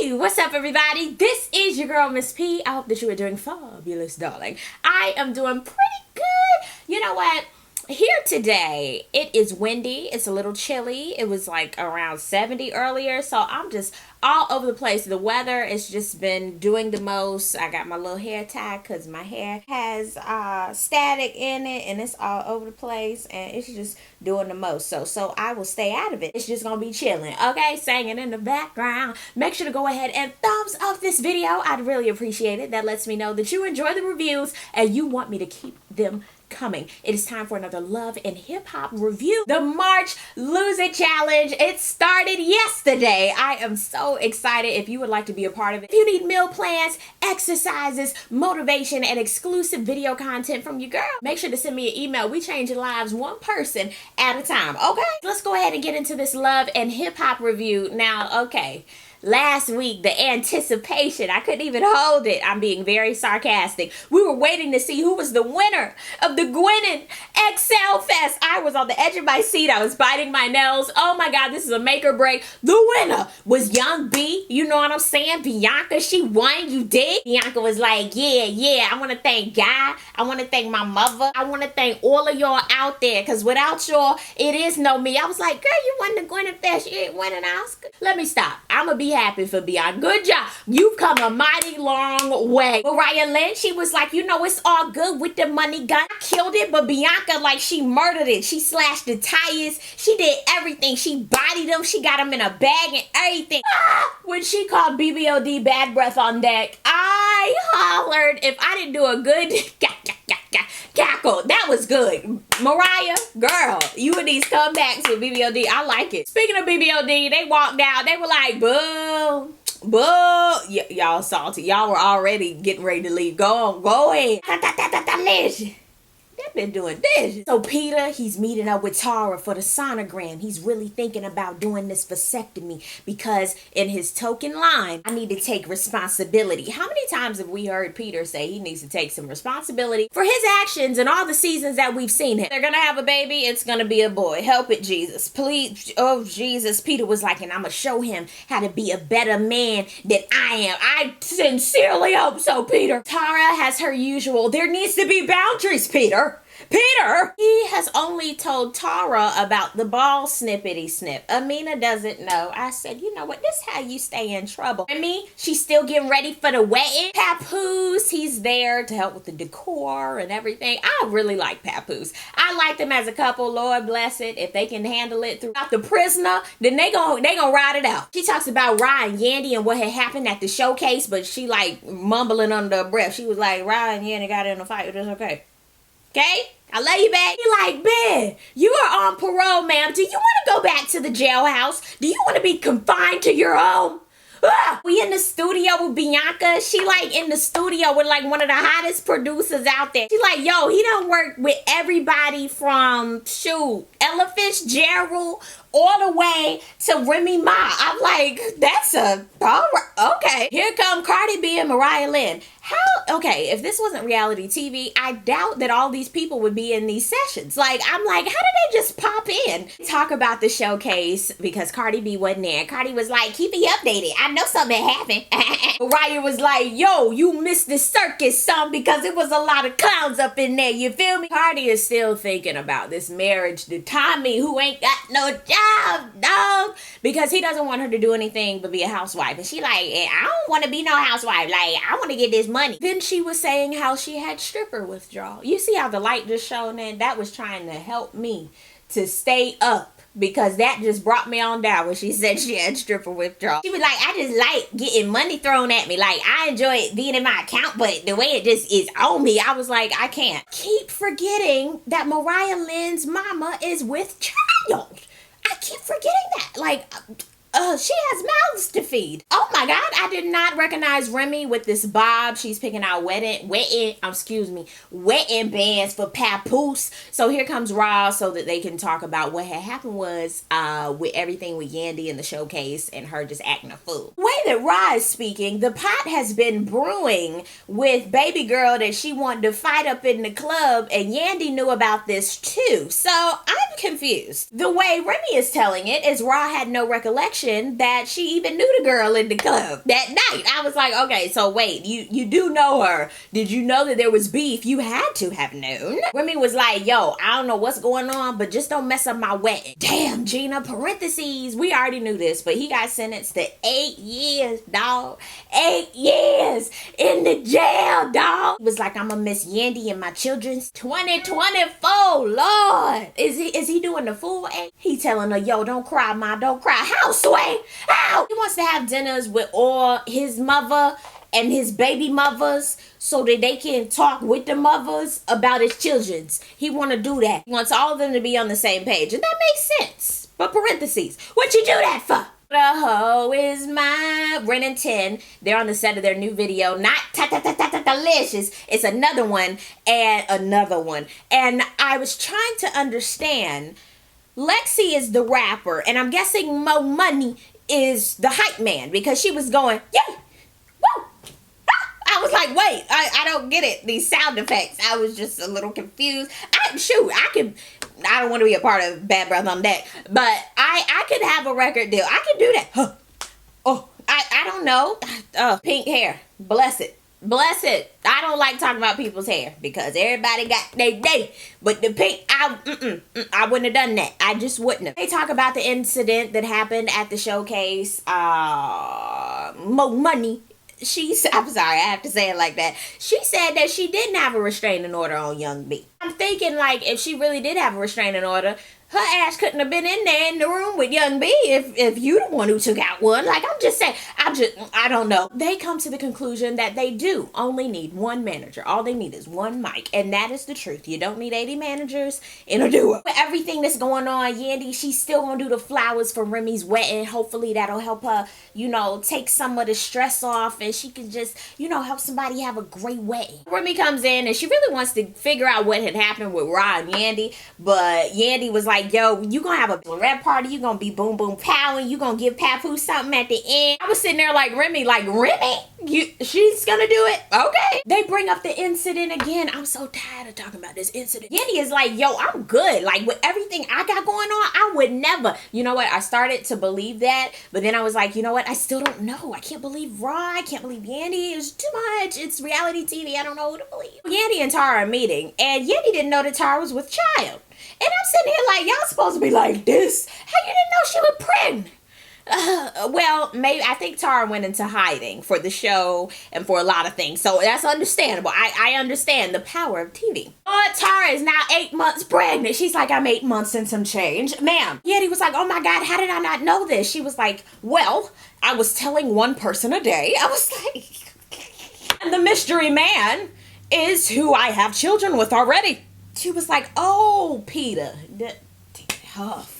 Hey, what's up everybody? This is your girl Miss P. I hope that you are doing fabulous, darling. I am doing pretty good. You know what? Here today, it is windy. It's a little chilly. It was like around 70 earlier, so I'm just all over the place. The weather has just been doing the most. I got my little hair tied because my hair has static in it and it's all over the place and it's just doing the most. So I will stay out of it. It's just gonna be chilling, okay? Singing in the background. Make sure to go ahead and thumbs up this video. I'd really appreciate it. That lets me know that you enjoy the reviews and you want me to keep them coming. It is time for another love and hip hop review. The March Lose It Challenge. It started yesterday. I am so excited. If you would like to be a part of it, if you need meal plans, exercises, motivation, and exclusive video content from your girl, make sure to send me an email. We changing lives one person at a time, okay? Let's go ahead and get into this love and hip hop review. Now, okay. Last week, the anticipation, I couldn't even hold it. I'm being very sarcastic. We were waiting to see who was the winner of the Gwenin Excel Fest. I was on the edge of my seat. I was biting my nails. Oh my God, this is a make or break. The winner was Young B. You know what I'm saying? Bianca, she won. You did? Bianca was like, yeah. I want to thank God. I want to thank my mother. I want to thank all of y'all out there because without y'all, it is no me. I was like, girl, you won the Gwenin Fest. You ain't win an Oscar. Let me stop. I'm going to be happy for Bianca. Good job. You've come a mighty long way. Mariah Lynn, she was like, you know, it's all good with the money gun. I killed it, but Bianca, like, she murdered it. She slashed the tires. She did everything. She bodied them. She got them in a bag and everything. When she called BBOD Bad Breath on deck, I hollered. If I didn't do a good cackle, that was good. Mariah, girl, you and these comebacks with BBOD, I like it. Speaking of BBOD, they walked out. They were like, boo. Y'all salty. Y'all were already getting ready to leave. Go on, go ahead. They've been doing this. So Peter, he's meeting up with Tara for the sonogram. He's really thinking about doing this vasectomy because in his token line, I need to take responsibility. How many times have we heard Peter say he needs to take some responsibility for his actions and all the seasons that we've seen him? They're gonna have a baby. It's gonna be a boy. Help it, Jesus. Please. Oh, Jesus. Peter was like, and I'm gonna show him how to be a better man than I am. I sincerely hope so, Peter. Tara has her usual, there needs to be boundaries, Peter. He has only told Tara about the ball snippety snip. Amina doesn't know. I said, you know what? This is how you stay in trouble. I mean, she's still getting ready for the wedding. Papoose, he's there to help with the decor and everything. I really like Papoose. I like them as a couple. Lord bless it. If they can handle it throughout the prisoner, then they gonna ride it out. She talks about Rye and Yandy and what had happened at the showcase, but she like mumbling under her breath. She was like, Rye and Yandy got in a fight. It was okay. Okay? I love you back. You're like, Ben, you are on parole, ma'am. Do you want to go back to the jailhouse? Do you want to be confined to your home? We in the studio with Bianca. She like in the studio with like one of the hottest producers out there. She like, yo, he don't work with everybody from, shoot, Ella Fitzgerald all the way to Remy Ma. I'm like, that's a, all right, okay. Here come Cardi B and Mariah Lynn. How, okay, if this wasn't reality TV, I doubt that all these people would be in these sessions. Like, I'm like, how did they just pop in? Talk about the showcase because Cardi B wasn't there. Cardi was like, keep me updated. I know something happened. Mariah was like, yo, you missed the circus, son, because it was a lot of clowns up in there. You feel me? Cardi is still thinking about this marriage to Tommy, who ain't got no job, dog, because he doesn't want her to do anything but be a housewife. And she like, I don't want to be no housewife. Like, I want to get this money. Then she was saying how she had stripper withdrawal. You see how the light just shone in? That was trying to help me to stay up because that just brought me on down when she said she had stripper withdrawal. She was like, I just like getting money thrown at me. Like, I enjoy it being in my account, but the way it just is on me, I was like, I can't. Keep forgetting that Mariah Lynn's mama is with child. I keep forgetting that. Like, she has mouths to feed. Oh my God, I did not recognize Remy with this bob. She's picking out wedding bands for Papoose. So here comes Ross so that they can talk about what had happened was with everything with Yandy in the showcase and her just acting a fool. The way that Ra is speaking, the pot has been brewing with baby girl that she wanted to fight up in the club, and Yandy knew about this too. So I'm confused. The way Remy is telling it is Ra had no recollection reaction that she even knew the girl in the club that night. I was like, okay, so wait, you do know her. Did you know that there was beef? You had to have known. Remy was like, yo, I don't know what's going on, but just don't mess up my wedding. Damn, Gina, parentheses, we already knew this, but he got sentenced to 8 years, dog. 8 years in the jail, dog. He was like, I'm gonna miss Yandy and my children's 2024, Lord. Is he doing the full 8? He telling her, yo, don't cry, ma, don't cry. How, Sway? How? He wants to have dinners with all his mother and his baby mothers so that they can talk with the mothers about his children's. He want to do that. He wants all of them to be on the same page. And that makes sense. But parentheses, what you do that for? The hoe is mine. Ren and 10, they're on the set of their new video. Not delicious. It's another one and another one. And I was trying to understand. Lexi is the rapper, and I'm guessing Mo Money is the hype man because she was going, yeah, woo. I was like, wait, I don't get it. These sound effects. I was just a little confused. I don't want to be a part of Bad Breath on Deck, but I could have a record deal. I could do that. Huh. Oh, I don't know. Pink hair. Bless it. Bless it. I don't like talking about people's hair because everybody got their day. But the pink, I wouldn't have done that. I just wouldn't have. They talk about the incident that happened at the showcase. Mo Money. I'm sorry, I have to say it like that. She said that she didn't have a restraining order on Young B. I'm thinking, like, if she really did have a restraining order, her ass couldn't have been in there in the room with Young B if you the one who took out one. Like, I'm just saying, I don't know. They come to the conclusion that they do only need one manager. All they need is one mic. And that is the truth. You don't need 80 managers in a duo. With everything that's going on, Yandy, she's still gonna do the flowers for Remy's wedding. Hopefully that'll help her, take some of the stress off and she can just, help somebody have a great wedding. Remy comes in and she really wants to figure out what had happened with Ra and Yandy. But Yandy was like, yo, you gonna have a bachelorette party, you gonna be boom boom powing, you gonna give Papoose something at the end. I was sitting there like, Remy, she's gonna do it? Okay. They bring up the incident again. I'm so tired of talking about this incident. Yandy is like, yo, I'm good. Like, with everything I got going on, I would never. You know what? I started to believe that, but then I was like, you know what? I still don't know. I can't believe Ra. I can't believe Yandy. It's too much. It's reality TV. I don't know who to believe. Yandy and Tara are meeting, and Yandy didn't know that Tara was with child. And I'm sitting here like, y'all supposed to be like this. How you didn't know she was pregnant? Well, maybe I think Tara went into hiding for the show and for a lot of things. So that's understandable. I understand the power of TV. But Tara is now 8 months pregnant. She's like, I'm 8 months and some change. Ma'am. Yeti was like, oh my God, how did I not know this? She was like, well, I was telling one person a day. I was like, and the mystery man is who I have children with already. She was like, oh, Peter. Huff.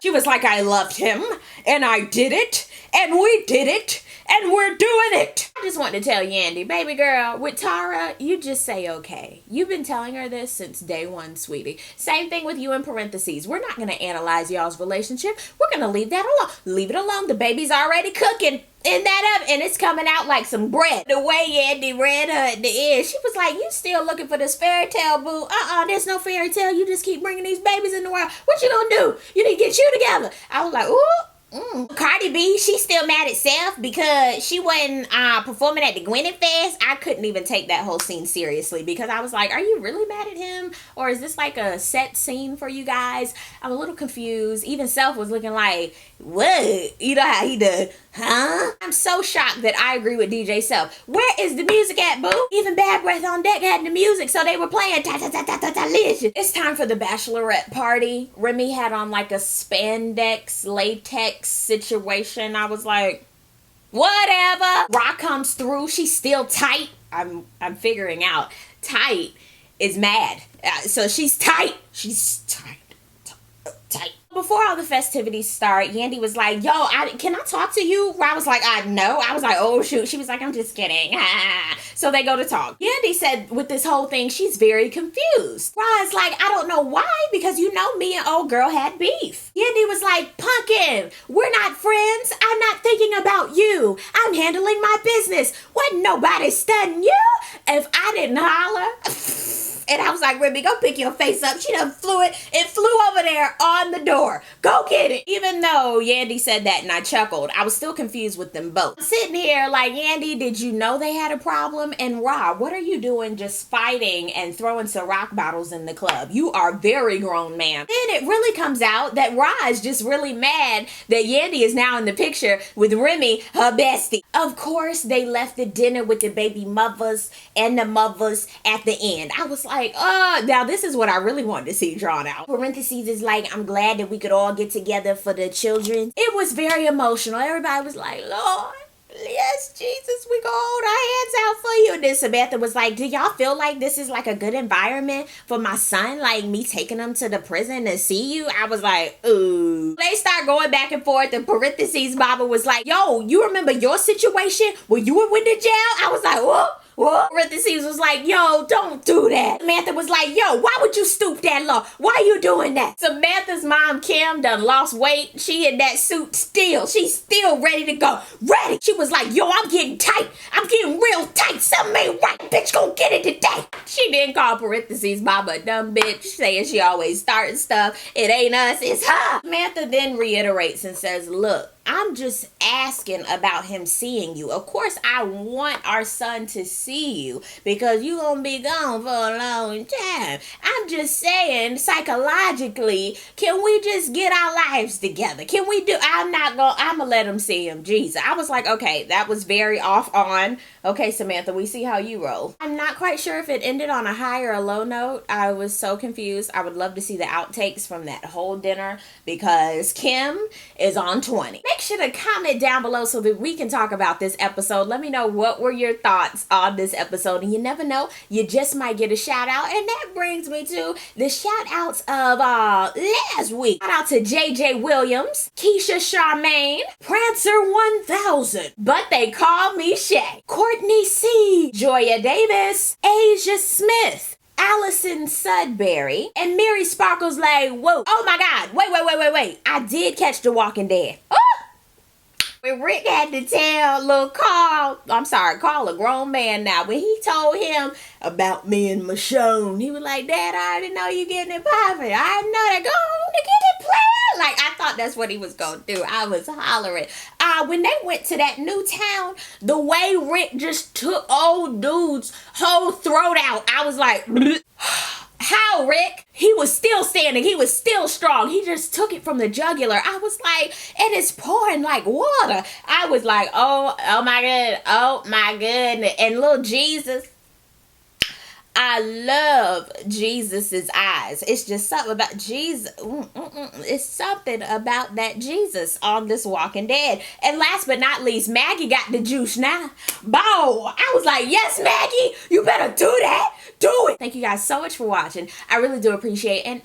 She was like, I loved him, and I did it, and we did it, and we're doing it. I just want to tell Yandy, baby girl, with Tara, you just say okay. You've been telling her this since day one, sweetie. Same thing with you in parentheses. We're not going to analyze y'all's relationship. We're going to leave that alone. Leave it alone. The baby's already cooking in that oven, and it's coming out like some bread. The way Yandy read her at the end, she was like, you still looking for this fairy tale, boo? There's no fairy tale. You just keep bringing these babies in the world. What you gonna do? You need to get you together. I was like, ooh. Cardi B, she's still mad at Seth because she wasn't performing at the Gwyneth Fest. I couldn't even take that whole scene seriously because I was like, are you really mad at him? Or is this like a set scene for you guys? I'm a little confused. Even Seth was looking like, what? You know how he did, huh? I'm so shocked that I agree with DJ Self. Where is the music at, boo? Even Bad Breath on Deck had the music, so they were playing delicious. It's time for the bachelorette party. Remy had on like a spandex latex situation. I was like, whatever. Rock comes through. She's still tight. I'm figuring out. Tight is mad. So she's tight. She's tight. Before all the festivities start, Yandy was like, yo, can I talk to you? I was like, no. I was like, oh, shoot. She was like, I'm just kidding. So they go to talk. Yandy said with this whole thing, she's very confused. Ra's like, I don't know why, because me and old girl had beef. Yandy was like, Pumpkin, we're not friends. I'm not thinking about you. I'm handling my business. Wasn't nobody studying you if I didn't holler. And I was like, Remy, go pick your face up. She done flew it. It flew over there on the door. Go get it. Even though Yandy said that and I chuckled, I was still confused with them both. I'm sitting here like, Yandy, did you know they had a problem? And Rob, what are you doing just fighting and throwing some rock bottles in the club? You are a very grown man. Then it really comes out that Raj just really mad that Yandy is now in the picture with Remy, her bestie. Of course, they left the dinner with the baby mothers and the mothers at the end. I was like, now this is what I really wanted to see drawn out. Parentheses is like, I'm glad that we could all get together for the children. It was very emotional. Everybody was like, Lord, yes, Jesus, we go hold our hands out for you. And then Samantha was like, do y'all feel like this is like a good environment for my son? Like me taking him to the prison to see you? I was like, ooh. They start going back and forth. And parentheses, Baba was like, yo, you remember your situation when you went to jail? I was like, what? What? Parentheses was like, yo, don't do that. Samantha was like, yo, why would you stoop that low? Why you doing that? Samantha's mom, Kim, done lost weight. She in that suit still. She's still ready to go. Ready. She was like, yo, I'm getting tight. I'm getting real tight. Something ain't right. Bitch, gonna get it today. She didn't call parentheses mama a dumb bitch, saying she always starting stuff. It ain't us, it's her. Samantha then reiterates and says, look, I'm just asking about him seeing you. Of course, I want our son to see you because you gonna be gone for a long time. I'm just saying, psychologically, can we just get our lives together? Can we do, I'm gonna let him see him, Jesus. I was like, okay, that was very off on. Okay, Samantha, we see how you roll. I'm not quite sure if it ended on a high or a low note. I was so confused. I would love to see the outtakes from that whole dinner because Kim is on 20. Make sure to comment down below so that we can talk about this episode. Let me know what were your thoughts on this episode. And you never know, you just might get a shout out. And that brings me to the shout outs of last week. Shout out to JJ Williams, Keisha Charmaine, Prancer 1000, but they call me Shay, Courtney C, Joya Davis, Asia Smith, Allison Sudbury, and Mary Sparkles like, whoa, oh my God, wait. I did catch The Walking Dead. Oh! When Rick had to tell little Carl, Carl, a grown man now, when he told him about me and Michonne, he was like, Dad, I already know you getting it poppin'. I know that. Go on to get it playing. Like, I thought that's what he was going to do. I was hollering. When they went to that new town, the way Rick just took old dude's whole throat out, I was like, how, Rick? He was still standing. He was still strong. He just took it from the jugular. I was like, and it's pouring like water. I was like, oh my goodness. And little Jesus, I love Jesus's eyes. It's just something about Jesus. It's something about that Jesus on this Walking Dead. And last but not least, Maggie got the juice now. Bow! I was like, yes, Maggie, you better do that. Do it. Thank you guys so much for watching. I really do appreciate it. And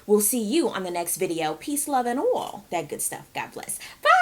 we'll see you on the next video. Peace, love, and all that good stuff. God bless. Bye.